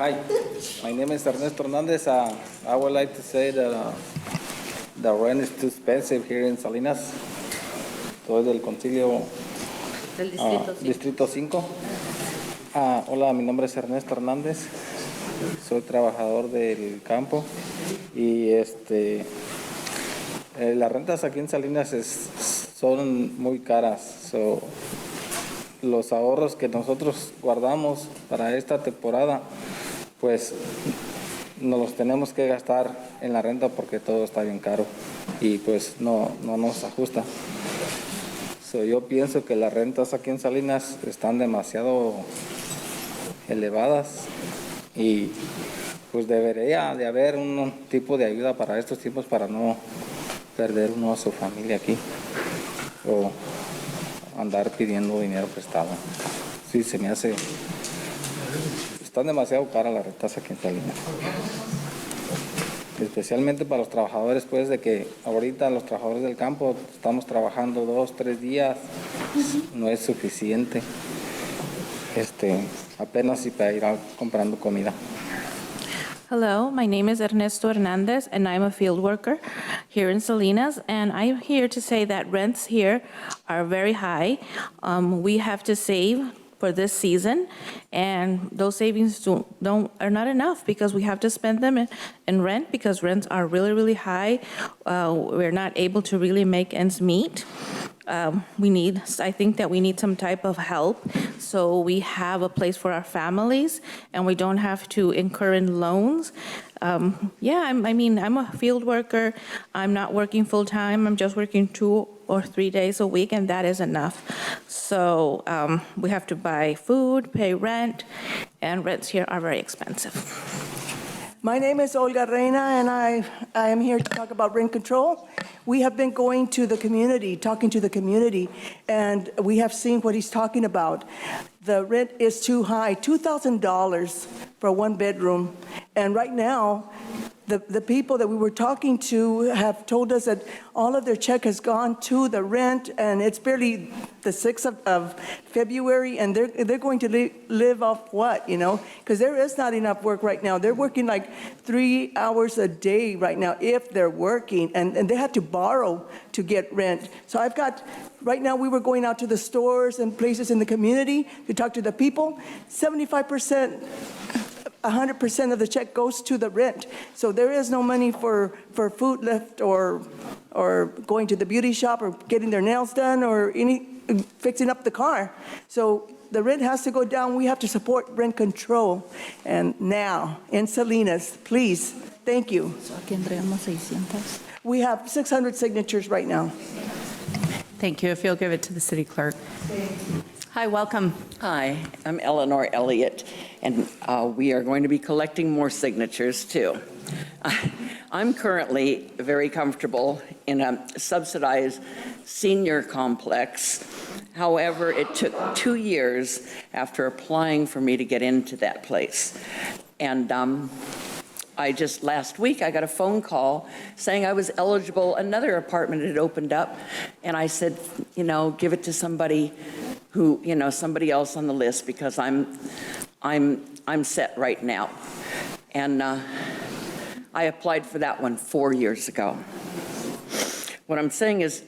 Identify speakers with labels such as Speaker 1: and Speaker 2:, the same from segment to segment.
Speaker 1: Hi, my name is Ernesto Hernandez. I would like to say that the rent is too expensive here in Salinas. Soy del concilio
Speaker 2: Del
Speaker 1: Distrito 5. Hola, mi nombre es Ernesto Hernández. Soy trabajador del campo y las rentas aquí en Salinas son muy caras. Los ahorros que nosotros guardamos para esta temporada, pues nos los tenemos que gastar en la renta porque todo está bien caro y pues no nos ajusta. Yo pienso que las rentas aquí en Salinas están demasiado elevadas y pues debería de haber un tipo de ayuda para estos tiempos para no perder uno a su familia aquí o andar pidiendo dinero prestado. Sí, se me hace... Están demasiado caras las rentas aquí en Salinas. Especialmente para los trabajadores, pues, de que ahorita los trabajadores del campo estamos trabajando 2, 3 días, no es suficiente. Apenas si para ir comprando comida.
Speaker 3: Hello, my name is Ernesto Hernandez, and I'm a field worker here in Salinas, and I'm here to say that rents here are very high. We have to save for this season, and those savings are not enough because we have to spend them in rent because rents are really, really high. We're not able to really make ends meet. I think that we need some type of help so we have a place for our families and we don't have to incur in loans. I'm a field worker. I'm not working full time. I'm just working 2 or 3 days a week, and that is enough. So we have to buy food, pay rent, and rents here are very expensive.
Speaker 4: My name is Olga Reina, and I am here to talk about rent control. We have been going to the community, talking to the community, and we have seen what he's talking about. The rent is too high, $2,000 for a 1-bedroom. And right now, the people that we were talking to have told us that all of their check has gone to the rent, and it's barely the 6th of February, and they're going to live off what, Because there is not enough work right now. They're working like 3 hours a day right now if they're working, and they have to borrow to get rent. So right now we were going out to the stores and places in the community to talk to the people. 75%, 100% of the check goes to the rent. So there is no money for food left or going to the beauty shop or getting their nails done or fixing up the car. So the rent has to go down. We have to support rent control. And now, in Salinas, please, thank you. We have 600 signatures right now.
Speaker 2: Thank you. If you'll give it to the city clerk. Hi, welcome.
Speaker 5: Hi, I'm Eleanor Elliot, and we are going to be collecting more signatures too. I'm currently very comfortable in a subsidized senior complex. However, it took 2 years after applying for me to get into that place. And last week, I got a phone call saying I was eligible. Another apartment had opened up, and I said, give it to somebody who, somebody else on the list because I'm set right now. And I applied for that one 4 years ago. What I'm saying is,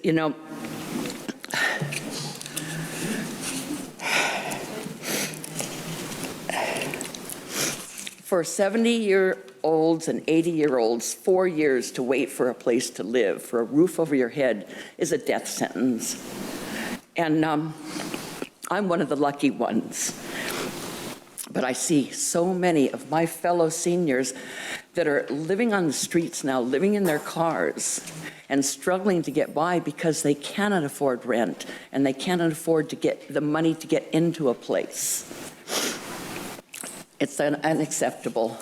Speaker 5: for 70-year-olds and 80-year-olds, 4 years to wait for a place to live, for a roof over your head, is a death sentence. And I'm one of the lucky ones. But I see so many of my fellow seniors that are living on the streets now, living in their cars, and struggling to get by because they cannot afford rent, and they cannot afford to get the money to get into a place. It's unacceptable.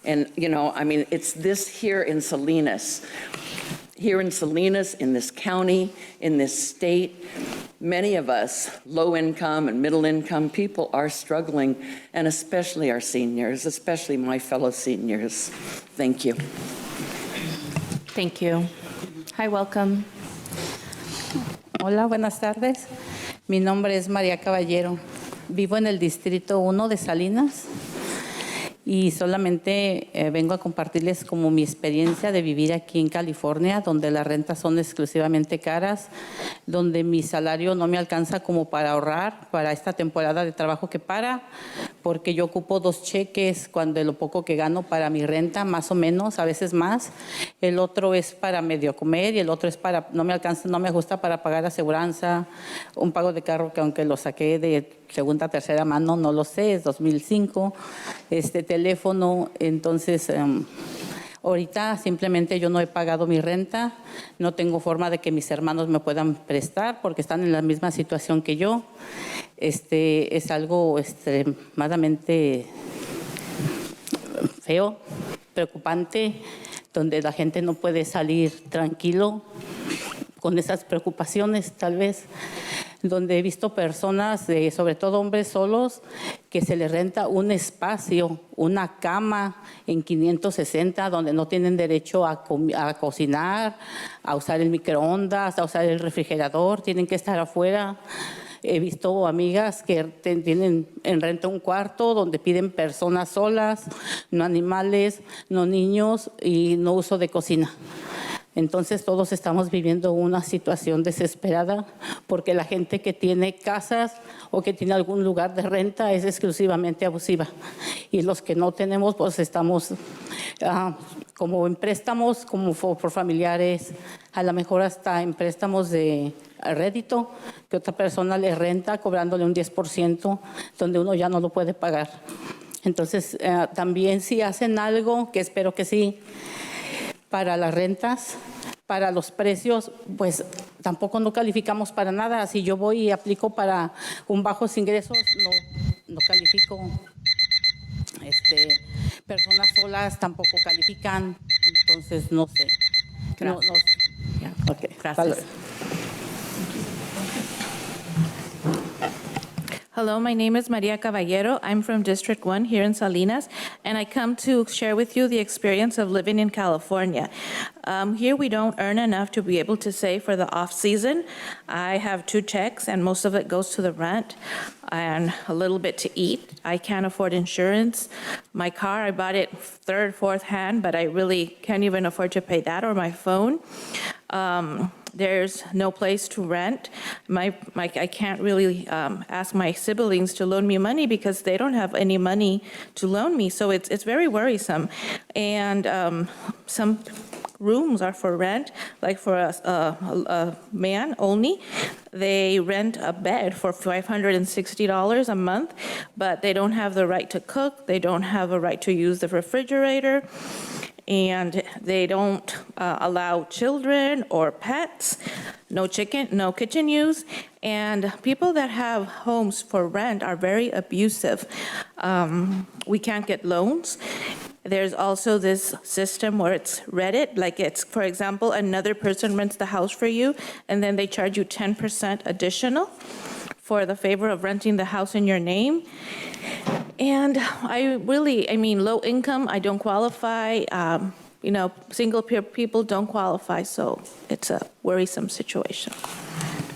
Speaker 5: And, it's this here in Salinas. Here in Salinas, in this county, in this state, many of us, low-income and middle-income people, are struggling, and especially our seniors, especially my fellow seniors. Thank you.
Speaker 2: Thank you. Hi, welcome.
Speaker 6: Hola, buenas tardes. Mi nombre es María Caballero. Vivo en el Distrito 1 de Salinas. y solamente vengo a compartirles como mi experiencia de vivir aquí en California, donde las rentas son exclusivamente caras, donde mi salario no me alcanza como para ahorrar para esta temporada de trabajo que porque yo ocupo 2 cheques cuando de lo poco que gano para mi renta, más o menos, a veces más. El otro es para medio comer y el otro es para, no me alcanza, no me ajusta para pagar aseguranza, un pago de carro que aunque lo saqué de segunda, tercera mano, no lo sé, es 2005, teléfono, entonces ahorita simplemente yo no he pagado mi renta, no tengo forma de que mis hermanos me puedan prestar porque están en la misma situación que yo. Es algo extremadamente feo, preocupante, donde la gente no puede salir tranquilo con esas preocupaciones tal vez, donde he visto personas, sobre todo hombres solos, que se les renta un espacio, una cama en 560, donde no tienen derecho a cocinar, a usar el microondas, a usar el refrigerador, tienen que estar afuera. He visto amigas que tienen en renta un cuarto donde piden personas solas, no animales, no niños y no uso de cocina. Entonces todos estamos viviendo una situación desesperada porque la gente que tiene casas o que tiene algún lugar de renta es exclusivamente abusiva. Y los que no tenemos, pues estamos como en préstamos, como por familiares, a lo mejor hasta en préstamos de rédito, que otra persona le renta cobrándole un 10%, donde uno ya no lo puede pagar. Entonces también si hacen algo, que espero que sí, para las rentas, para los precios, pues tampoco no calificamos para nada. Si yo voy y aplico para un bajos ingresos, no califico. Personas solas tampoco califican, entonces no sé.
Speaker 2: Gracias.
Speaker 6: Okay.
Speaker 2: Gracias.
Speaker 3: Hello, my name is Maria Caballero. I'm from District 1 here in Salinas, and I come to share with you the experience of living in California. Here we don't earn enough to be able to save for the off-season. I have 2 checks, and most of it goes to the rent and a little bit to eat. I can't afford insurance. My car, I bought it 3rd, 4th hand, but I really can't even afford to pay that or my phone. There's no place to rent. I can't really ask my siblings to loan me money because they don't have any money to loan me. So it's very worrisome. And some rooms are for rent, like for a man only. They rent a bed for $560 a month, but they don't have the right to cook. They don't have a right to use the refrigerator. And they don't allow children or pets, no kitchen use. And people that have homes for rent are very abusive. We can't get loans. There's also this system where it's Reddit, like it's, for example, another person rents the house for you, and then they charge you 10% additional for the favor of renting the house in your name. And I mean, low income, I don't qualify. Single people don't qualify, so it's a worrisome situation.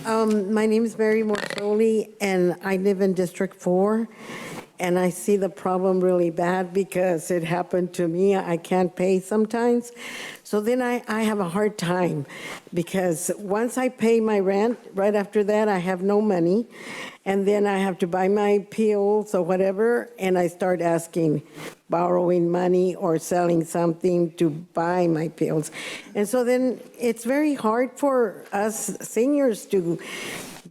Speaker 7: My name is Mary Mortoli, and I live in District 4. And I see the problem really bad because it happened to me. I can't pay sometimes. So then I have a hard time because once I pay my rent, right after that, I have no money. And then I have to buy my pills or whatever, and I start borrowing money or selling something to buy my pills. And so then it's very hard for us seniors to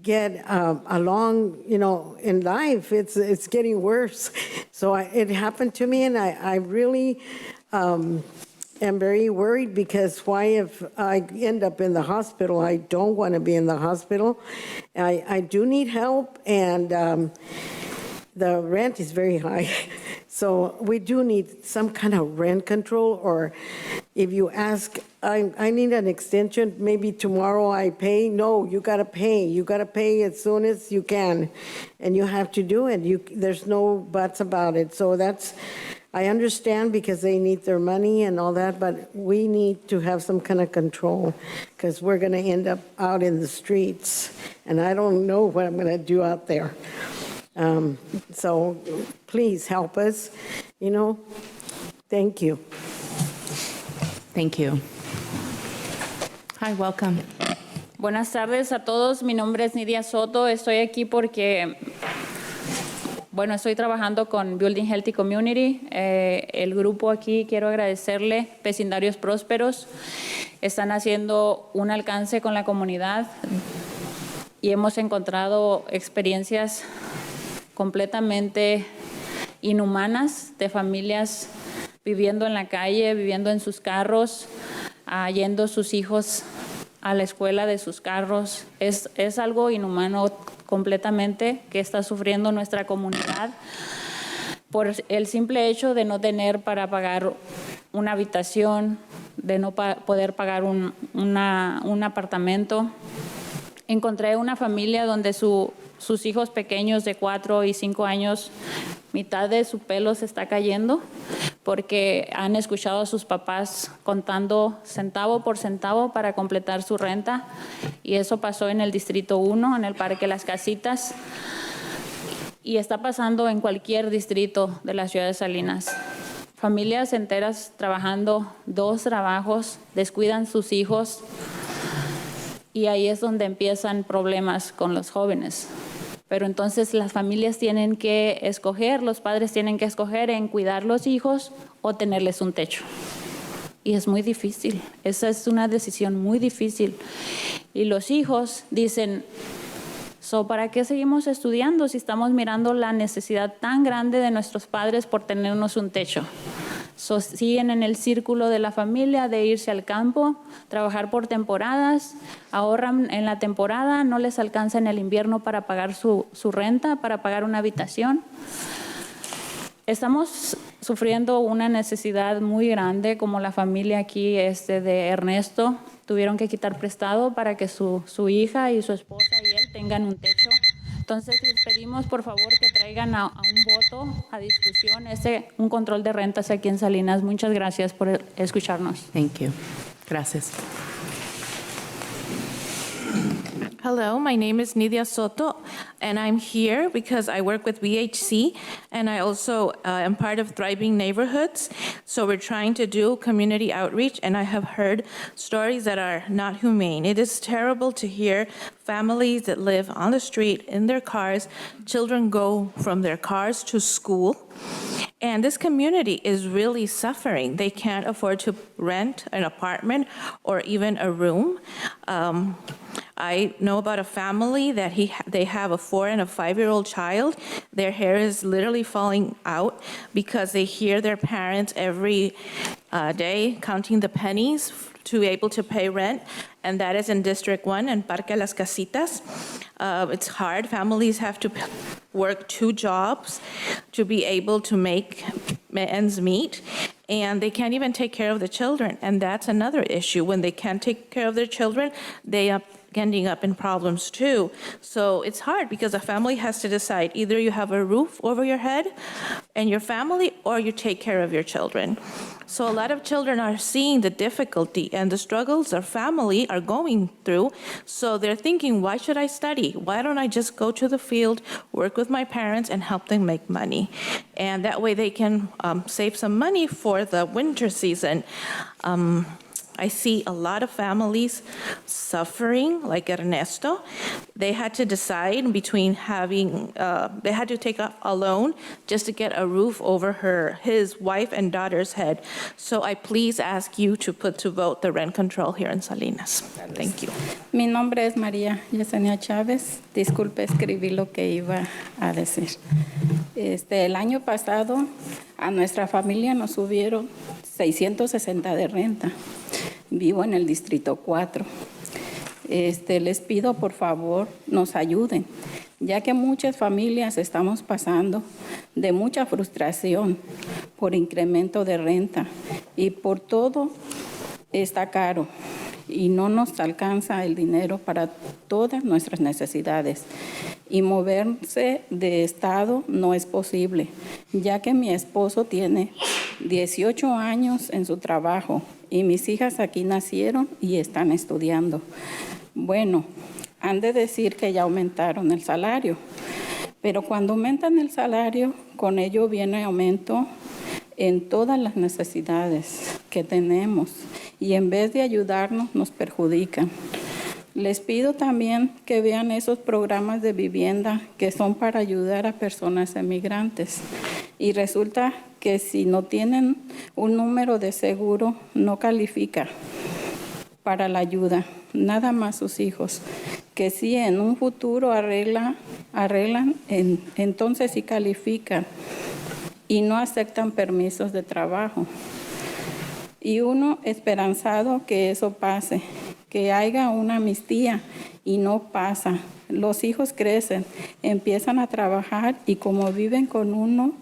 Speaker 7: get along, in life. It's getting worse. So it happened to me, and I really am very worried because why if I end up in the hospital? I don't want to be in the hospital. I do need help, and the rent is very high. So we do need some kind of rent control, or if you ask, I need an extension, maybe tomorrow I pay. No, you got to pay. You got to pay as soon as you can, and you have to do it. There's no buts about it. So I understand because they need their money and all that, but we need to have some kind of control because we're going to end up out in the streets, and I don't know what I'm going to do out there. So please help us. you know? Thank you.
Speaker 2: Thank you. Hi, welcome.
Speaker 8: Buenas tardes a todos. Mi nombre es Nidia Soto. Estoy aquí porque, bueno, estoy trabajando con Building Healthy Community. El grupo aquí, quiero agradecerle, Vecindarios Prósperos. Están haciendo un alcance con la comunidad y hemos encontrado experiencias completamente inhumanas de familias viviendo en la calle, viviendo en sus carros, yendo sus hijos a la escuela de sus carros. Es algo inhumano completamente que está sufriendo nuestra comunidad por el simple hecho de no tener para pagar una habitación, de no poder pagar un apartamento. Encontré una familia donde sus hijos pequeños de 4 y 5 años, mitad de su pelo se está cayendo porque han escuchado a sus papás contando centavo por centavo para completar su renta. Y eso pasó en el Distrito 1, en el Parque Las Casitas. Y está pasando en cualquier distrito de la ciudad de Salinas. Familias enteras trabajando 2 trabajos, descuidan sus hijos. Y ahí es donde empiezan problemas con los jóvenes. Pero entonces las familias tienen que escoger, los padres tienen que escoger en cuidar los hijos o tenerles un techo. Y es muy difícil, esa es una decisión muy difícil. Y los hijos dicen, ¿para qué seguimos estudiando si estamos mirando la necesidad tan grande de nuestros padres por tenernos un techo? Siguen en el círculo de la familia de irse al campo, trabajar por temporadas, ahorran en la temporada, no les alcanza en el invierno para pagar su renta, para pagar una habitación. Estamos sufriendo una necesidad muy grande, como la familia aquí de Ernesto. Tuvieron que quitar prestado para que su hija y su esposa y él tengan un techo. Entonces, les pedimos, por favor, que traigan a un voto, a discusión, un control de rentas aquí en Salinas. Muchas gracias por escucharnos.
Speaker 2: Thank you. Gracias.
Speaker 3: Hello, my name is Nidia Soto, and I'm here because I work with VHC, and I also am part of Thriving Neighborhoods. So we're trying to do community outreach, and I have heard stories that are not humane. It is terrible to hear families that live on the street in their cars, children go from their cars to school, and this community is really suffering. They can't afford to rent an apartment or even a room. I know about a family that they have a 4- and a 5-year-old child. Their hair is literally falling out because they hear their parents every day counting the pennies to be able to pay rent, and that is in District 1 and Parque Las Casitas. It's hard. Families have to work 2 jobs to be able to make ends meet, and they can't even take care of the children, and that's another issue. When they can't take care of their children, they are ending up in problems too. So it's hard because a family has to decide, either you have a roof over your head and your family, or you take care of your children. So a lot of children are seeing the difficulty and the struggles their family are going through. So they're thinking, why should I study? Why don't I just go to the field, work with my parents, and help them make money? And that way they can save some money for the winter season. I see a lot of families suffering, like Ernesto. They had to decide between they had to take a loan just to get a roof over his wife and daughter's head. So I please ask you to put to vote the rent control here in Salinas. Thank you.
Speaker 9: Mi nombre es María Yesenia Chavez. Disculpe, escribí lo que iba a decir. El año pasado a nuestra familia nos subieron 660 de renta. Vivo en el Distrito 4. Les pido, por favor, nos ayuden, ya que muchas familias estamos pasando de mucha frustración por incremento de renta y por todo está caro y no nos alcanza el dinero para todas nuestras necesidades. Y moverse de estado no es posible, ya que mi esposo tiene 18 años en su trabajo y mis hijas aquí nacieron y están estudiando. Bueno, han de decir que ya aumentaron el salario, pero cuando aumentan el salario, con ello viene aumento en todas las necesidades que tenemos y en vez de ayudarnos nos perjudican. Les pido también que vean esos programas de vivienda que son para ayudar a personas emigrantes. Y resulta que si no tienen un número de seguro, no califica para la ayuda, nada más sus hijos. Que si en un futuro arreglan, entonces sí califican y no aceptan permisos de trabajo. Y uno esperanzado que eso pase, que haya una amnistía y no pasa. Los hijos crecen, empiezan a trabajar y como viven con uno,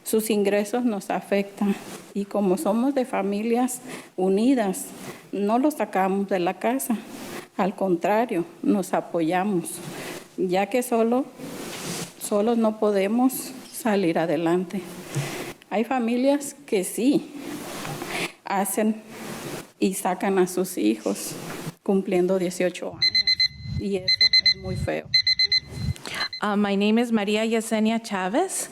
Speaker 9: sus ingresos nos afectan. Y como somos de familias unidas, no los sacamos de la casa. Al contrario, nos apoyamos, ya que solos no podemos salir adelante. Hay familias que sí hacen y sacan a sus hijos cumpliendo 18 años. Y eso es muy feo.
Speaker 3: My name is Yenia Chavez,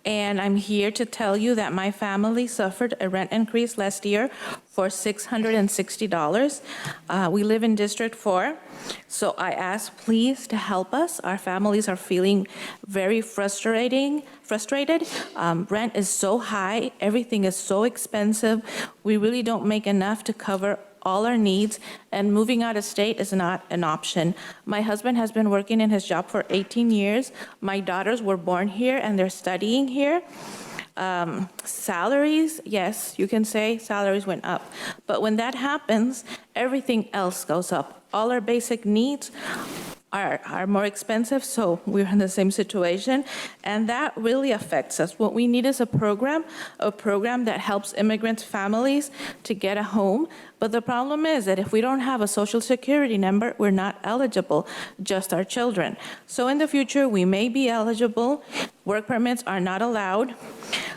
Speaker 3: and I'm here to tell you that my family suffered a rent increase last year for $660. We live in District 4, so I ask please to help us. Our families are feeling very frustrated. Rent is so high, everything is so expensive. We really don't make enough to cover all our needs, and moving out of state is not an option. My husband has been working in his job for 18 years. My daughters were born here and they're studying here. Salaries, yes, you can say salaries went up. But when that happens, everything else goes up. All our basic needs are more expensive, so we're in the same situation, and that really affects us. What we need is a program that helps immigrant families to get a home, but the problem is that if we don't have a social security number, we're not eligible, just our children. So in the future, we may be eligible. Work permits are not allowed.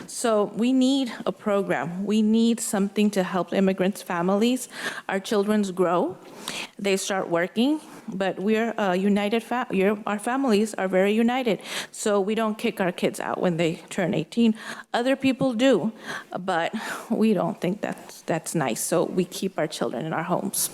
Speaker 3: So we need a program. We need something to help immigrants' families. Our children grow, they start working, but we're united, our families are very united, so we don't kick our kids out when they turn 18. Other people do, but we don't think that's nice, so we keep our children in our homes.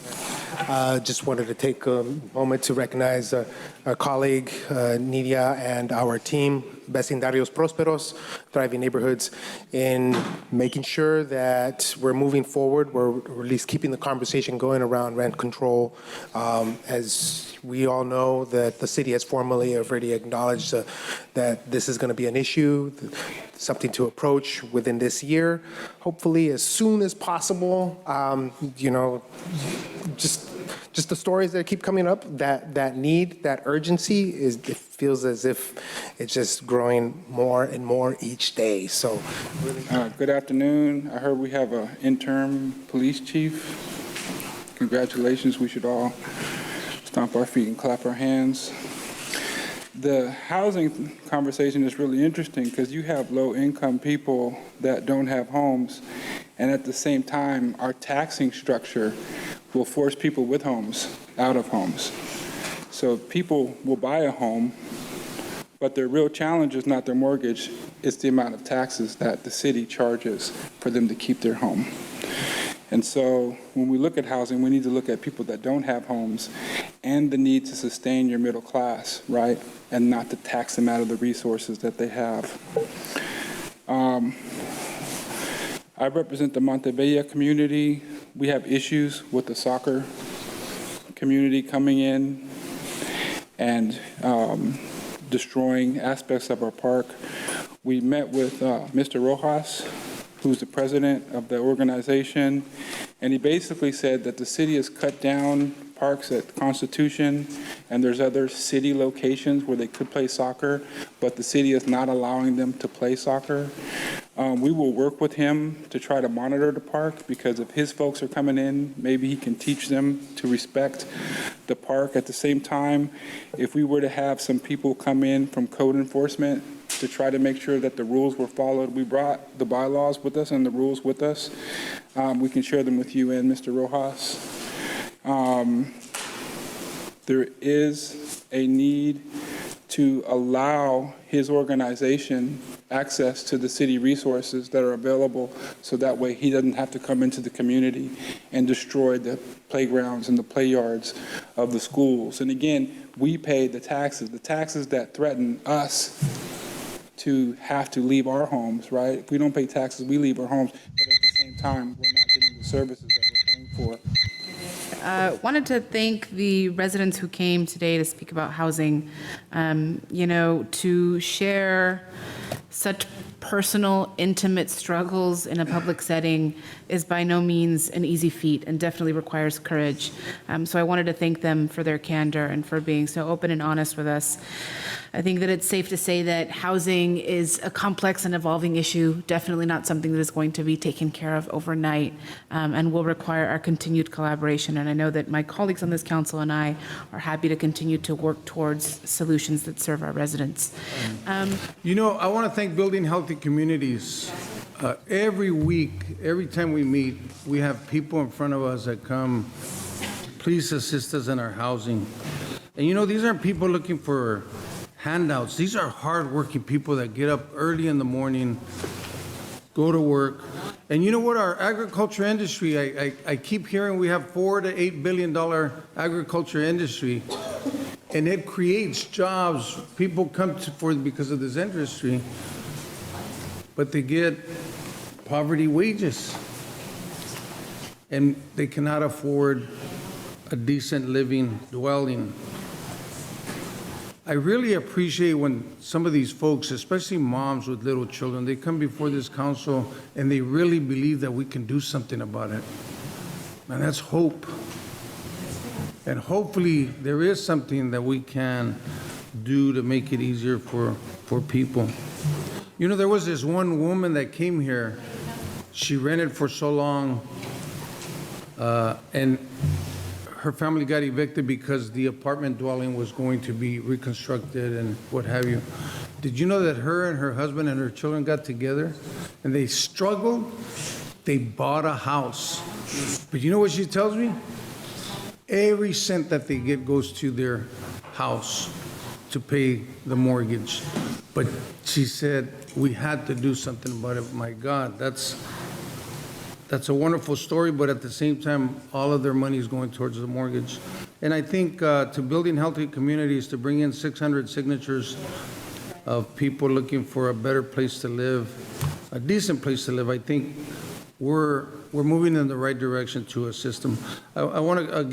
Speaker 10: Just wanted to take a moment to recognize our colleague, Nidia, and our team, Vecindarios Prósperos, Thriving Neighborhoods, in making sure that we're moving forward, we're at least keeping the conversation going around rent control. As we all know, that the city has formally already acknowledged that this is going to be an issue, something to approach within this year, hopefully as soon as possible. Just the stories that keep coming up, that need, that urgency, it feels as if it's just growing more and more each day. So, really.
Speaker 11: Good afternoon. I heard we have an interim police chief. Congratulations. We should all stomp our feet and clap our hands. The housing conversation is really interesting because you have low-income people that don't have homes, and at the same time, our taxing structure will force people with homes out of homes. So people will buy a home, but their real challenge is not their mortgage, it's the amount of taxes that the city charges for them to keep their home. And so when we look at housing, we need to look at people that don't have homes and the need to sustain your middle class, right? And not to tax them out of the resources that they have. I represent the Montebella community. We have issues with the soccer community coming in and destroying aspects of our park. We met with Mr. Rojas, who's the president of the organization, and he basically said that the city has cut down parks at Constitution, and there's other city locations where they could play soccer, but the city is not allowing them to play soccer. We will work with him to try to monitor the park, because if his folks are coming in, maybe he can teach them to respect the park. At the same time, if we were to have some people come in from code enforcement to try to make sure that the rules were followed, we brought the bylaws with us and the rules with us. We can share them with you and Mr. Rojas. There is a need to allow his organization access to the city resources that are available, so that way he doesn't have to come into the community and destroy the playgrounds and the play yards of the schools. And again, we pay the taxes that threaten us to have to leave our homes, right? If we don't pay taxes, we leave our homes, but at the same time, we're not getting the services that we're paying for.
Speaker 2: Wanted to thank the residents who came today to speak about housing. To share such personal, intimate struggles in a public setting is by no means an easy feat and definitely requires courage. So I wanted to thank them for their candor and for being so open and honest with us. I think that it's safe to say that housing is a complex and evolving issue, definitely not something that is going to be taken care of overnight, and will require our continued collaboration. And I know that my colleagues on this council and I are happy to continue to work towards solutions that serve our residents.
Speaker 12: I want to thank Building Healthy Communities. Every week, every time we meet, we have people in front of us that come, please assist us in our housing. And these aren't people looking for handouts. These are hardworking people that get up early in the morning, go to work. And you know what? Our agriculture industry, I keep hearing we have $4 to $8 billion agriculture industry, and it creates jobs. People come because of this industry, but they get poverty wages, and they cannot afford a decent living dwelling. I really appreciate when some of these folks, especially moms with little children, they come before this council and they really believe that we can do something about it. And that's hope. And hopefully there is something that we can do to make it easier for people. There was this one woman that came here. She rented for so long, and her family got evicted because the apartment dwelling was going to be reconstructed and what have you. Did you know that her and her husband and her children got together and they struggled? They bought a house. But you know what she tells me? Every cent that they get goes to their house to pay the mortgage. But she said, we had to do something about it. My God, that's a wonderful story, but at the same time, all of their money is going towards the mortgage. And I think to Building Healthy Communities, to bring in 600 signatures of people looking for a better place to live, a decent place to live, I think we're moving in the right direction to assist them. I want to